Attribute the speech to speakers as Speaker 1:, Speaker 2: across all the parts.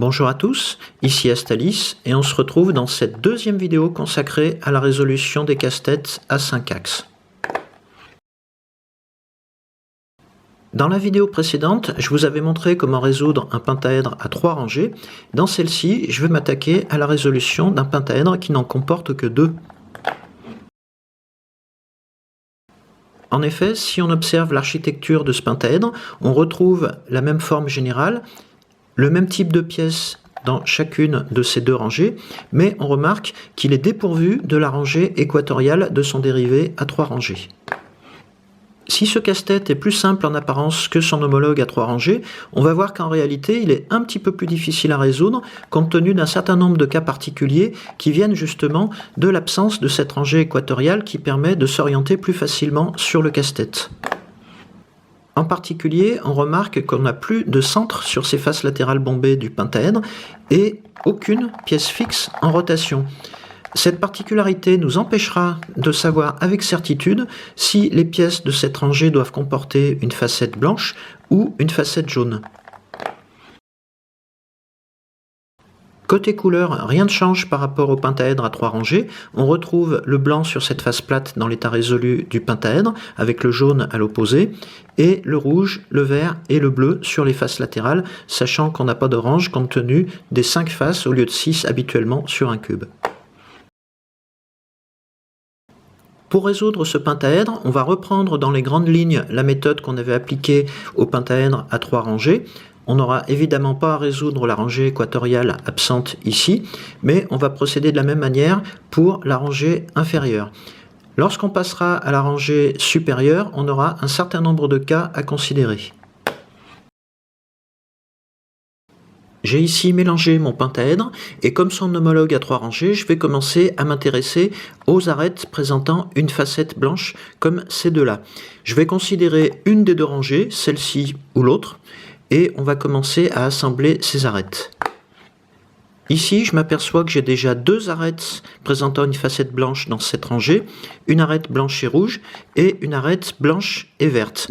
Speaker 1: Bonjour à tous, ici Astalis et on se retrouve dans cette deuxième vidéo consacrée à la résolution des casse-têtes à 5 axes. Dans la vidéo précédente, je vous avais montré comment résoudre un pentaèdre à 3 rangées. Dans celle-ci, je vais m'attaquer à la résolution d'un pentaèdre qui n'en comporte que 2. En effet, si on observe l'architecture de ce pentaèdre, on retrouve la même forme générale, le même type de pièces dans chacune de ces deux rangées, mais on remarque qu'il est dépourvu de la rangée équatoriale de son dérivé à 3 rangées. Si ce casse-tête est plus simple en apparence que son homologue à 3 rangées, on va voir qu'en réalité il est un petit peu plus difficile à résoudre compte tenu d'un certain nombre de cas particuliers qui viennent justement de l'absence de cette rangée équatoriale qui permet de s'orienter plus facilement sur le casse-tête. En particulier, on remarque qu'on n'a plus de centre sur ces faces latérales bombées du pentaèdre et aucune pièce fixe en rotation. Cette particularité nous empêchera de savoir avec certitude si les pièces de cette rangée doivent comporter une facette blanche ou une facette jaune. Côté couleur, rien ne change par rapport au pentaèdre à 3 rangées. On retrouve le blanc sur cette face plate dans l'état résolu du pentaèdre, avec le jaune à l'opposé, et le rouge, le vert et le bleu sur les faces latérales, sachant qu'on n'a pas d'orange compte tenu des 5 faces au lieu de 6 habituellement sur un cube. Pour résoudre ce pentaèdre, on va reprendre dans les grandes lignes la méthode qu'on avait appliquée au pentaèdre à 3 rangées. On n'aura évidemment pas à résoudre la rangée équatoriale absente ici, mais on va procéder de la même manière pour la rangée inférieure. Lorsqu'on passera à la rangée supérieure, on aura un certain nombre de cas à considérer. J'ai ici mélangé mon pentaèdre et comme son homologue à 3 rangées, je vais commencer à m'intéresser aux arêtes présentant une facette blanche comme ces deux-là. Je vais considérer une des deux rangées, celle-ci ou l'autre, et on va commencer à assembler ces arêtes. Ici, je m'aperçois que j'ai déjà 2 arêtes présentant une facette blanche dans cette rangée, une arête blanche et rouge et une arête blanche et verte.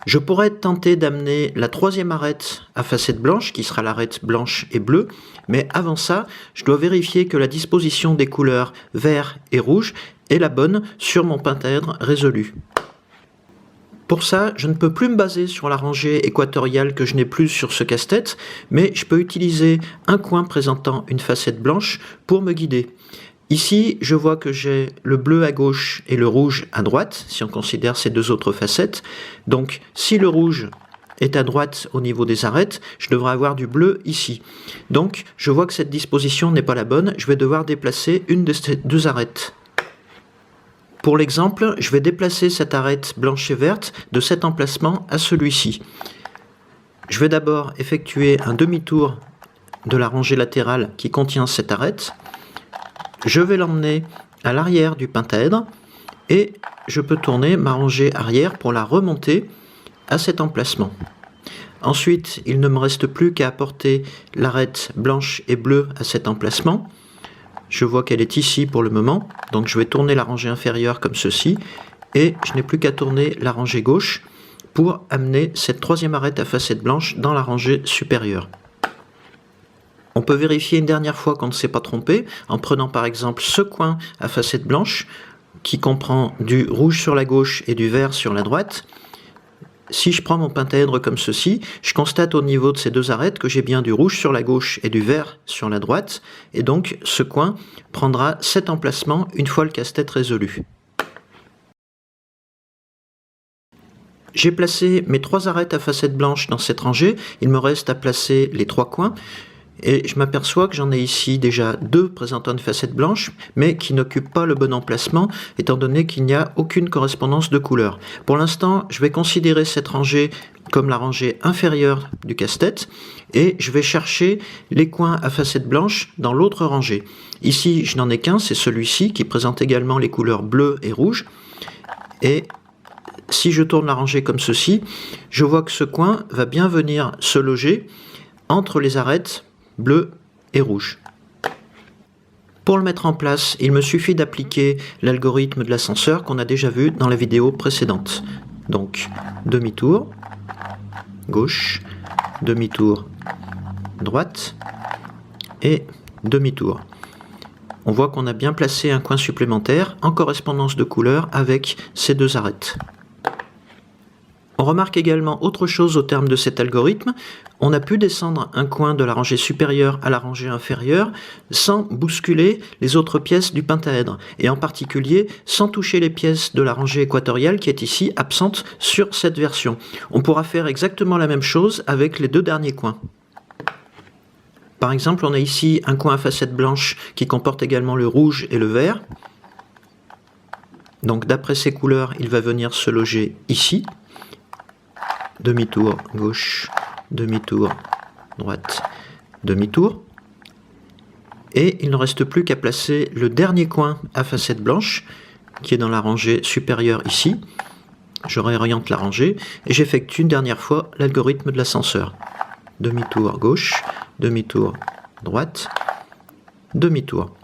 Speaker 1: Je pourrais tenter d'amener la 3e arête à facette blanche, qui sera l'arête blanche et bleue, mais avant ça, je dois vérifier que la disposition des couleurs vert et rouge est la bonne sur mon pentaèdre résolu. Pour ça, je ne peux plus me baser sur la rangée équatoriale que je n'ai plus sur ce casse-tête, mais je peux utiliser un coin présentant une facette blanche pour me guider. Ici, je vois que j'ai le bleu à gauche et le rouge à droite, si on considère ces 2 autres facettes. Donc, si le rouge est à droite au niveau des arêtes, je devrais avoir du bleu ici. Donc, je vois que cette disposition n'est pas la bonne, je vais devoir déplacer une de ces 2 arêtes. Pour l'exemple, je vais déplacer cette arête blanche et verte de cet emplacement à celui-ci. Je vais d'abord effectuer un demi-tour de la rangée latérale qui contient cette arête. Je vais l'emmener à l'arrière du pentaèdre et je peux tourner ma rangée arrière pour la remonter à cet emplacement. Ensuite, il ne me reste plus qu'à apporter l'arête blanche et bleue à cet emplacement. Je vois qu'elle est ici pour le moment, donc je vais tourner la rangée inférieure comme ceci, et je n'ai plus qu'à tourner la rangée gauche pour amener cette 3e arête à facette blanche dans la rangée supérieure. On peut vérifier une dernière fois qu'on ne s'est pas trompé, en prenant par exemple ce coin à facette blanche, qui comprend du rouge sur la gauche et du vert sur la droite. Si je prends mon pentaèdre comme ceci, je constate au niveau de ces 2 arêtes que j'ai bien du rouge sur la gauche et du vert sur la droite, et donc ce coin prendra cet emplacement une fois le casse-tête résolu. J'ai placé mes 3 arêtes à facette blanche dans cette rangée, il me reste à placer les 3 coins, et je m'aperçois que j'en ai ici déjà 2 présentant une facette blanche, mais qui n'occupent pas le bon emplacement, étant donné qu'il n'y a aucune correspondance de couleur. Pour l'instant, je vais considérer cette rangée comme la rangée inférieure du casse-tête, et je vais chercher les coins à facette blanche dans l'autre rangée. Ici, je n'en ai qu'un, c'est celui-ci, qui présente également les couleurs bleu et rouge, et si je tourne la rangée comme ceci, je vois que ce coin va bien venir se loger entre les arêtes bleu et rouge. Pour le mettre en place, il me suffit d'appliquer l'algorithme de l'ascenseur qu'on a déjà vu dans la vidéo précédente. Donc, demi-tour, gauche, demi-tour, droite, et demi-tour. On voit qu'on a bien placé un coin supplémentaire en correspondance de couleur avec ces deux arêtes. On remarque également autre chose au terme de cet algorithme. On a pu descendre un coin de la rangée supérieure à la rangée inférieure sans bousculer les autres pièces du pentaèdre, et en particulier sans toucher les pièces de la rangée équatoriale qui est ici absente sur cette version. On pourra faire exactement la même chose avec les deux derniers coins. Par exemple, on a ici un coin à facette blanche qui comporte également le rouge et le vert. Donc d'après ces couleurs, il va venir se loger ici. Demi-tour gauche, demi-tour droite, demi-tour. Et il ne reste plus qu'à placer le dernier coin à facette blanche, qui est dans la rangée supérieure ici. Je réoriente la rangée et j'effectue une dernière fois l'algorithme de l'ascenseur. Demi-tour gauche, demi-tour droite, demi-tour.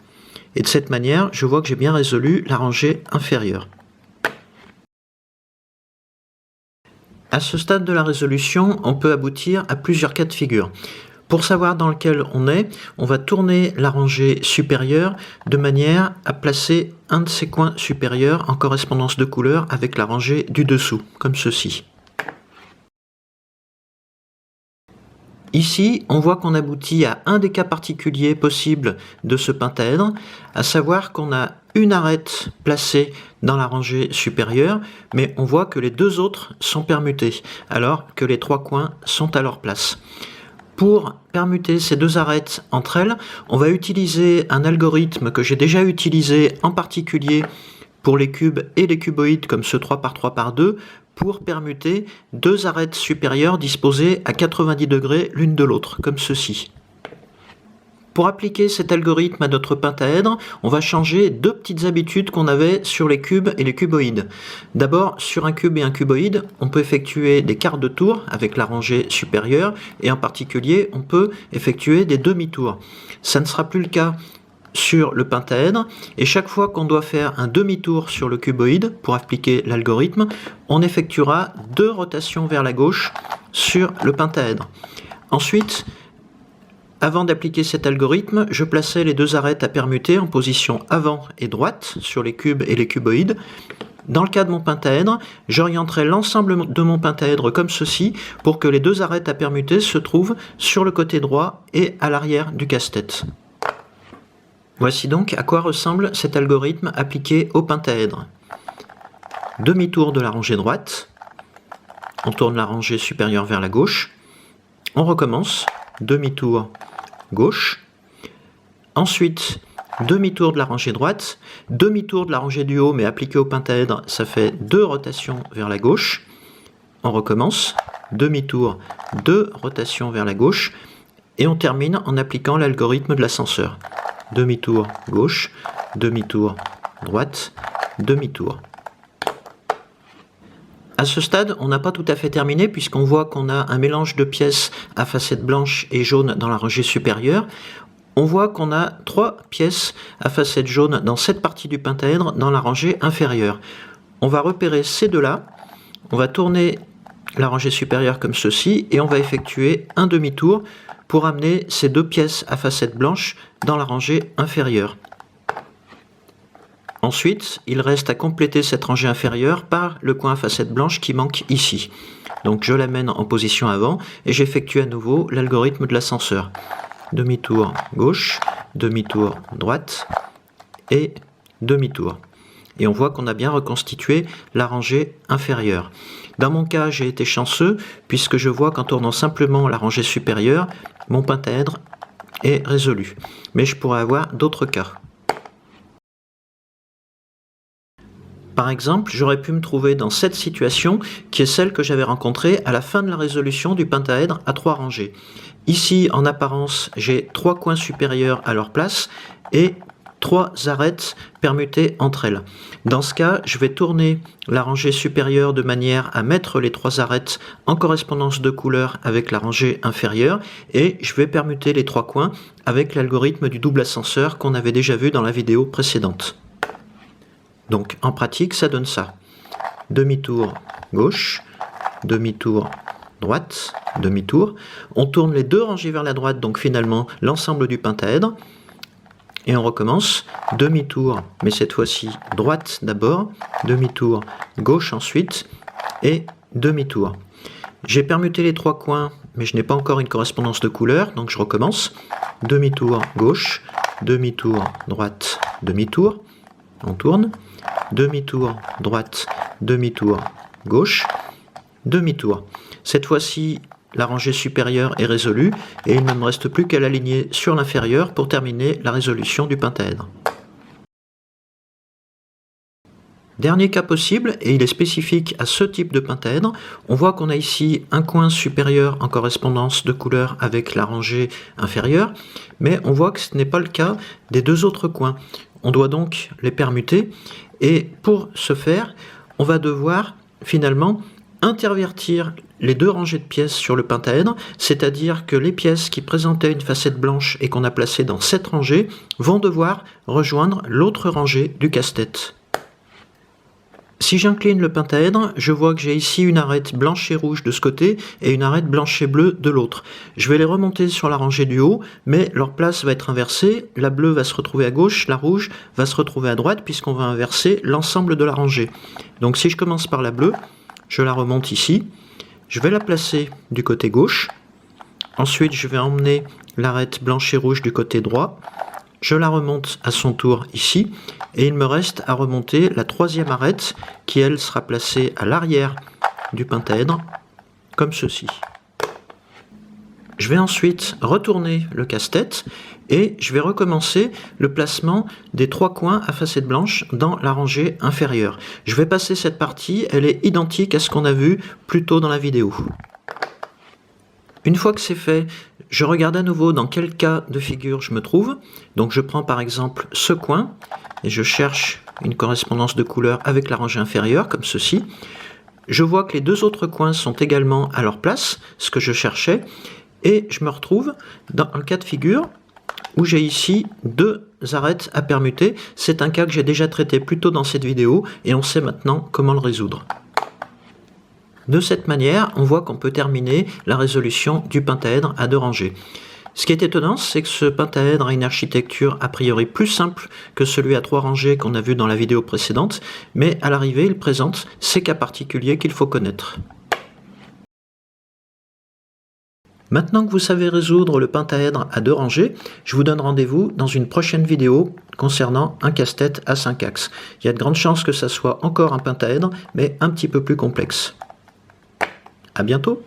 Speaker 1: Et de cette manière, je vois que j'ai bien résolu la rangée inférieure. À ce stade de la résolution, on peut aboutir à plusieurs cas de figure. Pour savoir dans lequel on est, on va tourner la rangée supérieure de manière à placer un de ces coins supérieurs en correspondance de couleur avec la rangée du dessous, comme ceci. Ici, on voit qu'on aboutit à un des cas particuliers possibles de ce pentaèdre, à savoir qu'on a une arête placée dans la rangée supérieure, mais on voit que les deux autres sont permutés, alors que les trois coins sont à leur place. Pour permuter ces deux arêtes entre elles, on va utiliser un algorithme que j'ai déjà utilisé en particulier pour les cubes et les cuboïdes comme ce 3×3×2, pour permuter deux arêtes supérieures disposées à 90 degrés l'une de l'autre, comme ceci. Pour appliquer cet algorithme à notre pentaèdre, on va changer deux petites habitudes qu'on avait sur les cubes et les cuboïdes. D'abord, sur un cube et un cuboïde, on peut effectuer des quarts de tour avec la rangée supérieure, et en particulier, on peut effectuer des demi-tours. Ça ne sera plus le cas sur le pentaèdre, et chaque fois qu'on doit faire un demi-tour sur le cuboïde pour appliquer l'algorithme, on effectuera deux rotations vers la gauche sur le pentaèdre. Ensuite, avant d'appliquer cet algorithme, je plaçais les deux arêtes à permuter en position avant et droite sur les cubes et les cuboïdes. Dans le cas de mon pentaèdre, j'orienterai l'ensemble de mon pentaèdre comme ceci pour que les deux arêtes à permuter se trouvent sur le côté droit et à l'arrière du casse-tête. Voici donc à quoi ressemble cet algorithme appliqué au pentaèdre. Demi-tour de la rangée droite, on tourne la rangée supérieure vers la gauche, on recommence, demi-tour gauche, ensuite demi-tour de la rangée droite, demi-tour de la rangée du haut mais appliqué au pentaèdre, ça fait deux rotations vers la gauche, on recommence, demi-tour, deux rotations vers la gauche, et on termine en appliquant l'algorithme de l'ascenseur. Demi-tour gauche, demi-tour droite, demi-tour. À ce stade, on n'a pas tout à fait terminé puisqu'on voit qu'on a un mélange de pièces à facettes blanches et jaunes dans la rangée supérieure. On voit qu'on a trois pièces à facettes jaunes dans cette partie du pentaèdre dans la rangée inférieure. On va repérer ces deux-là, on va tourner la rangée supérieure comme ceci et on va effectuer un demi-tour pour amener ces deux pièces à facettes blanches dans la rangée inférieure. Ensuite, il reste à compléter cette rangée inférieure par le coin à facettes blanches qui manque ici. Donc je l'amène en position avant et j'effectue à nouveau l'algorithme de l'ascenseur. Demi-tour gauche, demi-tour droite et demi-tour. Et on voit qu'on a bien reconstitué la rangée inférieure. Dans mon cas, j'ai été chanceux puisque je vois qu'en tournant simplement la rangée supérieure, mon pentaèdre est résolu. Mais je pourrais avoir d'autres cas. Par exemple, j'aurais pu me trouver dans cette situation qui est celle que j'avais rencontrée à la fin de la résolution du pentaèdre à trois rangées. Ici, en apparence, j'ai trois coins supérieurs à leur place et trois arêtes permutées entre elles. Dans ce cas, je vais tourner la rangée supérieure de manière à mettre les trois arêtes en correspondance de couleur avec la rangée inférieure et je vais permuter les trois coins avec l'algorithme du double ascenseur qu'on avait déjà vu dans la vidéo précédente. Donc en pratique, ça donne ça. Demi-tour gauche, demi-tour droite, demi-tour. On tourne les deux rangées vers la droite, donc finalement l'ensemble du pentaèdre. Et on recommence, demi-tour, mais cette fois-ci droite d'abord, demi-tour, gauche ensuite, et demi-tour. J'ai permuté les trois coins, mais je n'ai pas encore une correspondance de couleur, donc je recommence, demi-tour gauche, demi-tour droite, demi-tour, on tourne, demi-tour droite, demi-tour gauche, demi-tour. Cette fois-ci, la rangée supérieure est résolue et il ne me reste plus qu'à l'aligner sur l'inférieur pour terminer la résolution du pentaèdre. Dernier cas possible, et il est spécifique à ce type de pentaèdre, on voit qu'on a ici un coin supérieur en correspondance de couleur avec la rangée inférieure, mais on voit que ce n'est pas le cas des deux autres coins. On doit donc les permuter, et pour ce faire, on va devoir finalement intervertir les deux rangées de pièces sur le pentaèdre, c'est-à-dire que les pièces qui présentaient une facette blanche et qu'on a placées dans cette rangée vont devoir rejoindre l'autre rangée du casse-tête. Si j'incline le pentaèdre, je vois que j'ai ici une arête blanche et rouge de ce côté et une arête blanche et bleue de l'autre. Je vais les remonter sur la rangée du haut, mais leur place va être inversée. La bleue va se retrouver à gauche, la rouge va se retrouver à droite puisqu'on va inverser l'ensemble de la rangée. Donc si je commence par la bleue, je la remonte ici. Je vais la placer du côté gauche. Ensuite, je vais emmener l'arête blanche et rouge du côté droit. Je la remonte à son tour ici, et il me reste à remonter la troisième arête, qui elle sera placée à l'arrière du pentaèdre, comme ceci. Je vais ensuite retourner le casse-tête, et je vais recommencer le placement des trois coins à facette blanche dans la rangée inférieure. Je vais passer cette partie, elle est identique à ce qu'on a vu plus tôt dans la vidéo. Une fois que c'est fait, je regarde à nouveau dans quel cas de figure je me trouve. Donc je prends par exemple ce coin et je cherche une correspondance de couleur avec la rangée inférieure, comme ceci. Je vois que les deux autres coins sont également à leur place, ce que je cherchais, et je me retrouve dans un cas de figure où j'ai ici deux arêtes à permuter. C'est un cas que j'ai déjà traité plus tôt dans cette vidéo et on sait maintenant comment le résoudre. De cette manière, on voit qu'on peut terminer la résolution du pentaèdre à deux rangées. Ce qui est étonnant, c'est que ce pentaèdre a une architecture a priori plus simple que celui à trois rangées qu'on a vu dans la vidéo précédente, mais à l'arrivée, il présente ces cas particuliers qu'il faut connaître. Maintenant que vous savez résoudre le pentaèdre à deux rangées, je vous donne rendez-vous dans une prochaine vidéo concernant un casse-tête à 5 axes. Il y a de grandes chances que ça soit encore un pentaèdre, mais un petit peu plus complexe. À bientôt!